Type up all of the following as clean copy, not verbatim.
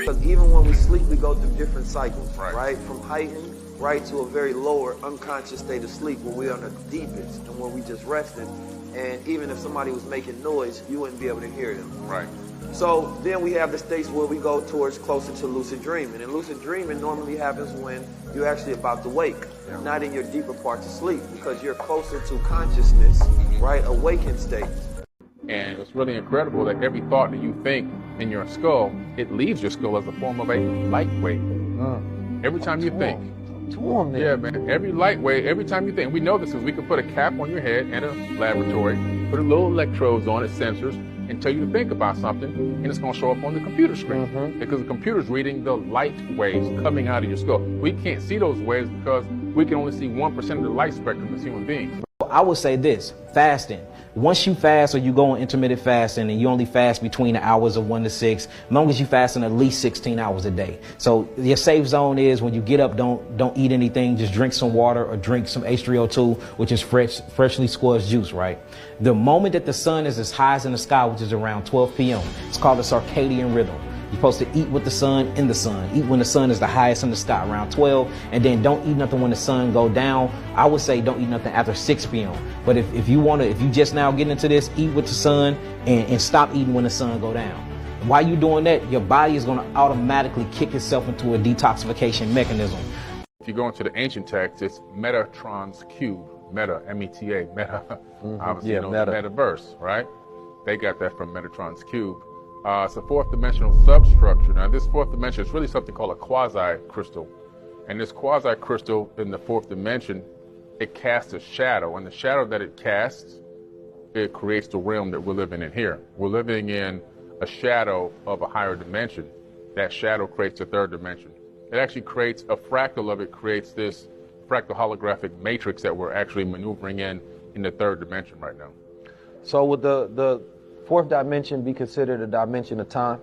Because even when we sleep, we go through different cycles, right? From heightened, right, to a very lower unconscious state of sleep where we're on the deepest and where we just resting. And even if somebody was making noise, you wouldn't be able to hear them. Right. So then we have the states where we go towards closer to lucid dreaming. And lucid dreaming normally happens when you're actually about to wake, not in your deeper parts of sleep, because you're closer to consciousness, right, awakened state. And it's really incredible that every thought that you think in your skull, it leaves your skull as a form of a light wave. Every time you think. Yeah, man. Every light wave, every time you think. We know this because we can put a cap on your head in a laboratory, put a little electrodes on it, sensors, and tell you to think about something, and it's going to show up on the computer screen because the computer's reading the light waves coming out of your skull. We can't see those waves because we can only see 1% of the light spectrum as human beings. I would say this, fasting. Once you fast or you go on intermittent fasting and you only fast between the hours of 1 to 6, as long as you fasting at least 16 hours a day. So your safe zone is when you get up, don't eat anything, just drink some water or drink some H3O2, which is freshly squeezed juice, right? The moment that the sun is as high as in the sky, which is around 12 p.m., it's called the circadian rhythm. You're supposed to eat with the sun in the sun. Eat when the sun is the highest in the sky, around 12, and then don't eat nothing when the sun go down. I would say don't eat nothing after 6 p.m. But if you just now get into this, eat with the sun and stop eating when the sun go down. While you're doing that, your body is going to automatically kick itself into a detoxification mechanism. If you go into the ancient text, it's Metatron's cube. Meta, M-E-T-A, meta, obviously known as metaverse, right? They got that from Metatron's cube. It's a fourth dimensional substructure. Now, this fourth dimension is really something called a quasi-crystal. And this quasi-crystal in the fourth dimension, it casts a shadow. And the shadow that it casts, it creates the realm that we're living in here. We're living in a shadow of a higher dimension. That shadow creates a third dimension. It actually creates a fractal of it, creates this fractal holographic matrix that we're actually maneuvering in the third dimension right now. So would the fourth dimension be considered a dimension of time?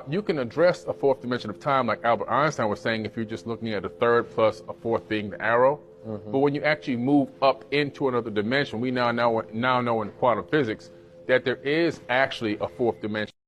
You can address a fourth dimension of time like Albert Einstein was saying if you're just looking at a third plus a fourth being the arrow. But when you actually move up into another dimension, we now know in quantum physics that there is actually a fourth dimension.